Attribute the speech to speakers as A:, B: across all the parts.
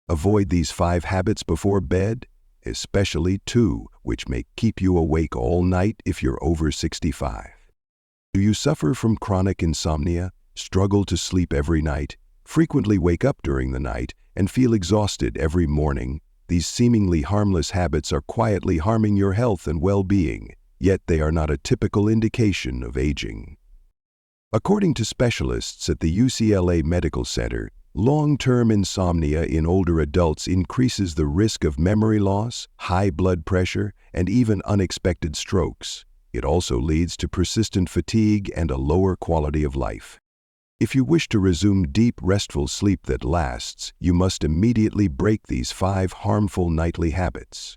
A: Avoid these 5 habits before bed, especially 2, which may keep you awake all night if you're over 65. Do you suffer from chronic insomnia, struggle to sleep every night, frequently wake up during the night, and feel exhausted every morning? These seemingly harmless habits are quietly harming your health and well-being, yet they are not a typical indication of aging. According to specialists at the UCLA Medical Center, long-term insomnia in older adults increases the risk of memory loss, high blood pressure, and even unexpected strokes. It also leads to persistent fatigue and a lower quality of life. If you wish to resume deep, restful sleep that lasts, you must immediately break these 5 harmful nightly habits.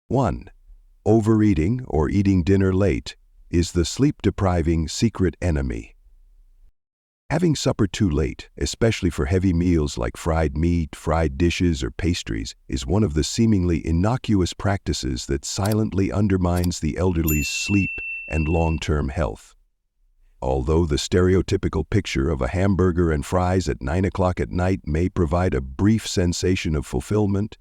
A: 1. Overeating or eating dinner late is the sleep-depriving secret enemy. Having supper too late, especially for heavy meals like fried meat, fried dishes, or pastries, is one of the seemingly innocuous practices that silently undermines the elderly's sleep and long-term health. Although the stereotypical picture of a hamburger and fries at 9 o'clock at night may provide a brief sensation of fulfillment,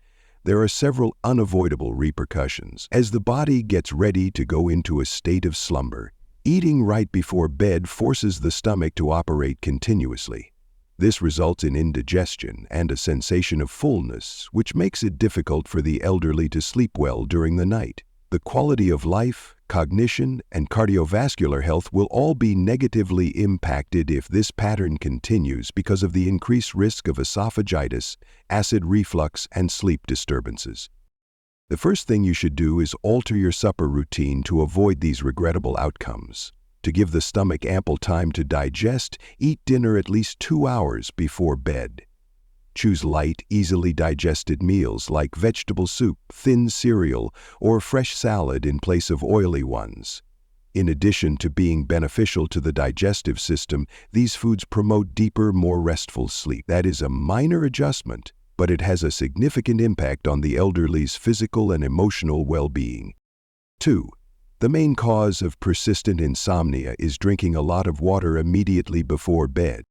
A: there are several unavoidable repercussions. As the body gets ready to go into a state of slumber, eating right before bed forces the stomach to operate continuously. This results in indigestion and a sensation of fullness, which makes it difficult for the elderly to sleep well during the night. The quality of life, cognition, and cardiovascular health will all be negatively impacted if this pattern continues because of the increased risk of esophagitis, acid reflux, and sleep disturbances. The first thing you should do is alter your supper routine to avoid these regrettable outcomes. To give the stomach ample time to digest, eat dinner at least 2 hours before bed. Choose light, easily digested meals like vegetable soup, thin cereal, or fresh salad in place of oily ones. In addition to being beneficial to the digestive system, these foods promote deeper, more restful sleep. That is a minor adjustment, but it has a significant impact on the elderly's physical and emotional well-being. 2. The main cause of persistent insomnia is drinking a lot of water immediately before bed.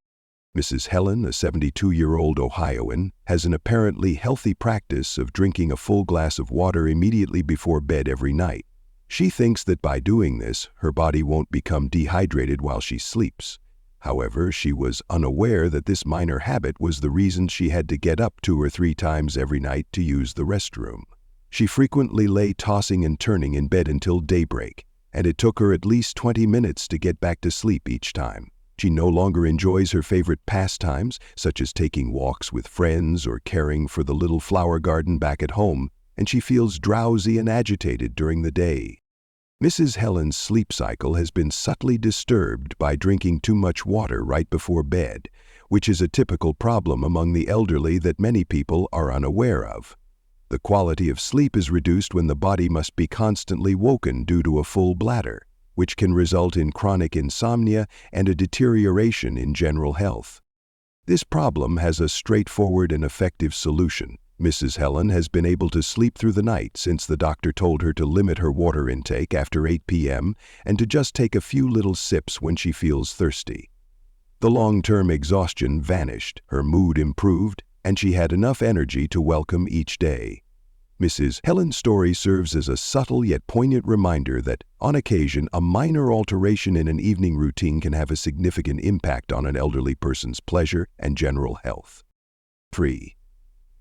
A: Mrs. Helen, a 72-year-old Ohioan, has an apparently healthy practice of drinking a full glass of water immediately before bed every night. She thinks that by doing this, her body won't become dehydrated while she sleeps. However, she was unaware that this minor habit was the reason she had to get up 2 or 3 times every night to use the restroom. She frequently lay tossing and turning in bed until daybreak, and it took her at least 20 minutes to get back to sleep each time. She no longer enjoys her favorite pastimes, such as taking walks with friends or caring for the little flower garden back at home, and she feels drowsy and agitated during the day. Mrs. Helen's sleep cycle has been subtly disturbed by drinking too much water right before bed, which is a typical problem among the elderly that many people are unaware of. The quality of sleep is reduced when the body must be constantly woken due to a full bladder, which can result in chronic insomnia and a deterioration in general health. This problem has a straightforward and effective solution. Mrs. Helen has been able to sleep through the night since the doctor told her to limit her water intake after 8 p.m. and to just take a few little sips when she feels thirsty. The long-term exhaustion vanished, her mood improved, and she had enough energy to welcome each day. Mrs. Helen's story serves as a subtle yet poignant reminder that, on occasion, a minor alteration in an evening routine can have a significant impact on an elderly person's pleasure and general health. 3.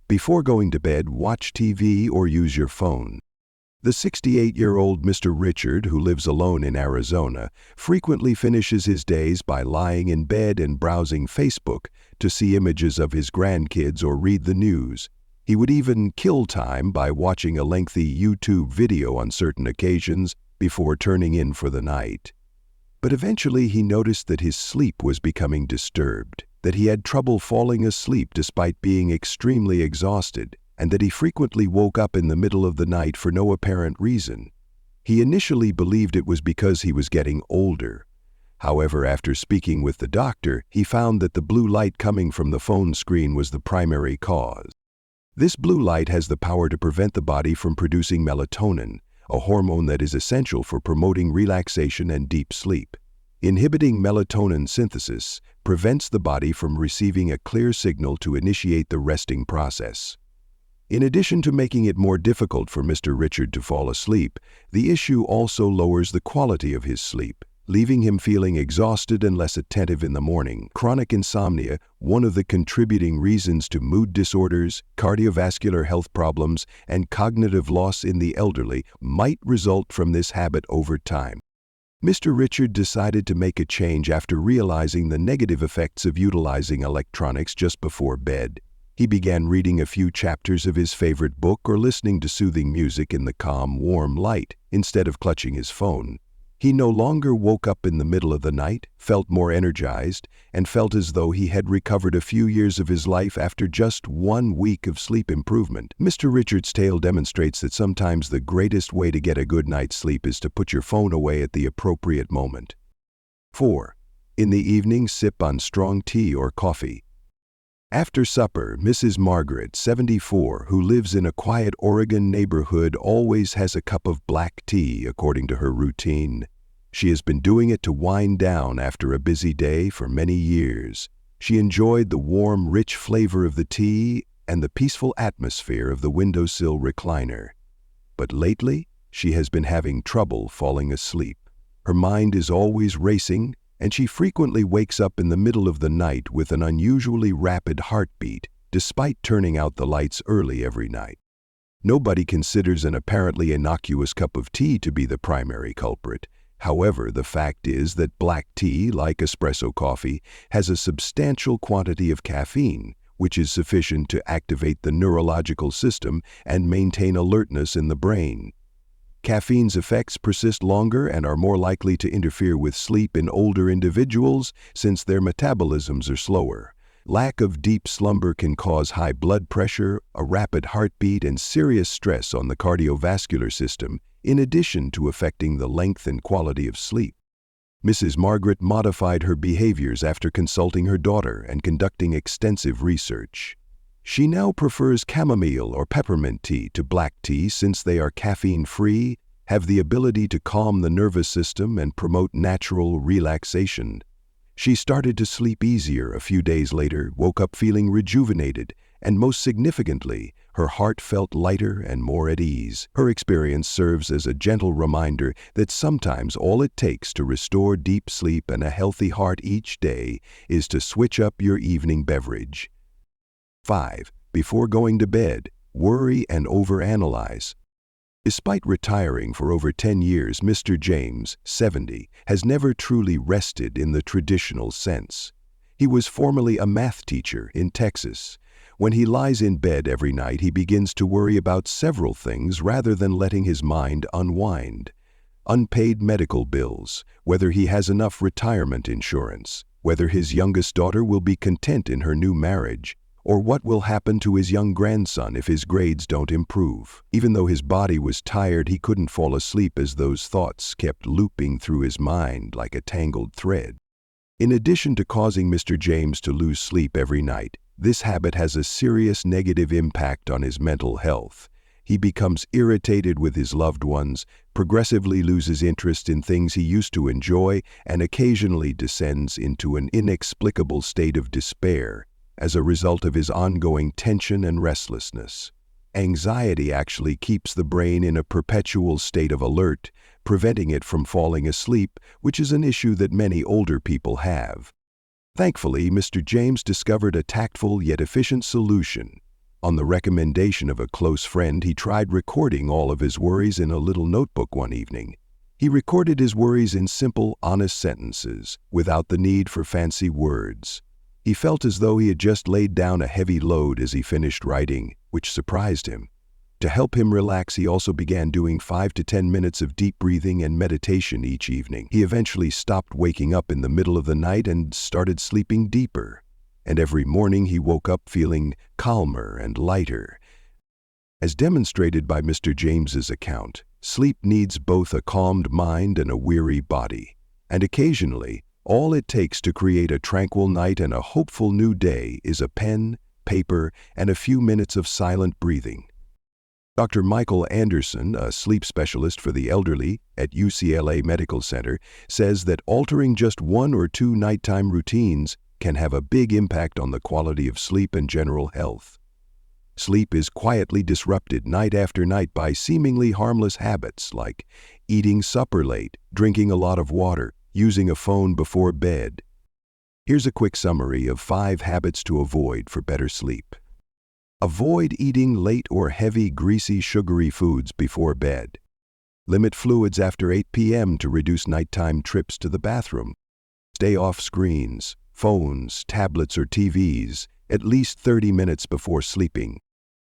A: Before going to bed, watch TV or use your phone. The 68-year-old Mr. Richard, who lives alone in Arizona, frequently finishes his days by lying in bed and browsing Facebook to see images of his grandkids or read the news. He would even kill time by watching a lengthy YouTube video on certain occasions before turning in for the night. But eventually he noticed that his sleep was becoming disturbed, that he had trouble falling asleep despite being extremely exhausted, and that he frequently woke up in the middle of the night for no apparent reason. He initially believed it was because he was getting older. However, after speaking with the doctor, he found that the blue light coming from the phone screen was the primary cause. This blue light has the power to prevent the body from producing melatonin, a hormone that is essential for promoting relaxation and deep sleep. Inhibiting melatonin synthesis, prevents the body from receiving a clear signal to initiate the resting process. In addition to making it more difficult for Mr. Richard to fall asleep, the issue also lowers the quality of his sleep, leaving him feeling exhausted and less attentive in the morning. Chronic insomnia, one of the contributing reasons to mood disorders, cardiovascular health problems, and cognitive loss in the elderly, might result from this habit over time. Mr. Richard decided to make a change after realizing the negative effects of utilizing electronics just before bed. He began reading a few chapters of his favorite book or listening to soothing music in the calm, warm light instead of clutching his phone. He no longer woke up in the middle of the night, felt more energized, and felt as though he had recovered a few years of his life after just 1 week of sleep improvement. Mr. Richard's tale demonstrates that sometimes the greatest way to get a good night's sleep is to put your phone away at the appropriate moment. 4. In the evening, sip on strong tea or coffee. After supper, Mrs. Margaret, 74, who lives in a quiet Oregon neighborhood, always has a cup of black tea, according to her routine. She has been doing it to wind down after a busy day for many years. She enjoyed the warm, rich flavor of the tea and the peaceful atmosphere of the windowsill recliner. But lately, she has been having trouble falling asleep. Her mind is always racing, and she frequently wakes up in the middle of the night with an unusually rapid heartbeat, despite turning out the lights early every night. Nobody considers an apparently innocuous cup of tea to be the primary culprit. However, the fact is that black tea, like espresso coffee, has a substantial quantity of caffeine, which is sufficient to activate the neurological system and maintain alertness in the brain. Caffeine's effects persist longer and are more likely to interfere with sleep in older individuals since their metabolisms are slower. Lack of deep slumber can cause high blood pressure, a rapid heartbeat, and serious stress on the cardiovascular system, in addition to affecting the length and quality of sleep. Mrs. Margaret modified her behaviors after consulting her daughter and conducting extensive research. She now prefers chamomile or peppermint tea to black tea since they are caffeine-free, have the ability to calm the nervous system, and promote natural relaxation. She started to sleep easier a few days later, woke up feeling rejuvenated, and most significantly, her heart felt lighter and more at ease. Her experience serves as a gentle reminder that sometimes all it takes to restore deep sleep and a healthy heart each day is to switch up your evening beverage. 5. Before going to bed, worry and overanalyze. Despite retiring for over 10 years, Mr. James, 70, has never truly rested in the traditional sense. He was formerly a math teacher in Texas. When he lies in bed every night, he begins to worry about several things rather than letting his mind unwind. Unpaid medical bills, whether he has enough retirement insurance, whether his youngest daughter will be content in her new marriage, or what will happen to his young grandson if his grades don't improve. Even though his body was tired, he couldn't fall asleep as those thoughts kept looping through his mind like a tangled thread. In addition to causing Mr. James to lose sleep every night, this habit has a serious negative impact on his mental health. He becomes irritated with his loved ones, progressively loses interest in things he used to enjoy, and occasionally descends into an inexplicable state of despair as a result of his ongoing tension and restlessness. Anxiety actually keeps the brain in a perpetual state of alert, preventing it from falling asleep, which is an issue that many older people have. Thankfully, Mr. James discovered a tactful yet efficient solution. On the recommendation of a close friend, he tried recording all of his worries in a little notebook one evening. He recorded his worries in simple, honest sentences, without the need for fancy words. He felt as though he had just laid down a heavy load as he finished writing, which surprised him. To help him relax, he also began doing 5 to 10 minutes of deep breathing and meditation each evening. He eventually stopped waking up in the middle of the night and started sleeping deeper. And every morning he woke up feeling calmer and lighter. As demonstrated by Mr. James's account, sleep needs both a calmed mind and a weary body. And occasionally, all it takes to create a tranquil night and a hopeful new day is a pen, paper, and a few minutes of silent breathing. Dr. Michael Anderson, a sleep specialist for the elderly at UCLA Medical Center, says that altering just 1 or 2 nighttime routines can have a big impact on the quality of sleep and general health. Sleep is quietly disrupted night after night by seemingly harmless habits like eating supper late, drinking a lot of water, using a phone before bed. Here's a quick summary of 5 habits to avoid for better sleep. Avoid eating late or heavy, greasy, sugary foods before bed. Limit fluids after 8 p.m. to reduce nighttime trips to the bathroom. Stay off screens, phones, tablets, or TVs at least 30 minutes before sleeping.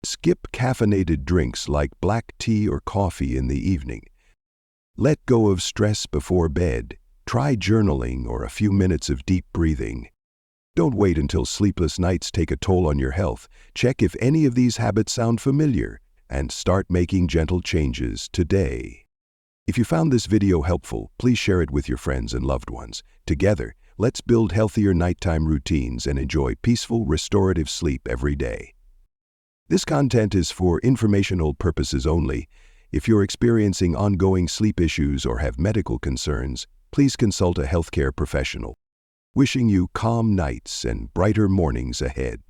A: Skip caffeinated drinks like black tea or coffee in the evening. Let go of stress before bed. Try journaling or a few minutes of deep breathing. Don't wait until sleepless nights take a toll on your health. Check if any of these habits sound familiar and start making gentle changes today. If you found this video helpful, please share it with your friends and loved ones. Together, let's build healthier nighttime routines and enjoy peaceful, restorative sleep every day. This content is for informational purposes only. If you're experiencing ongoing sleep issues or have medical concerns, please consult a healthcare professional. Wishing you calm nights and brighter mornings ahead.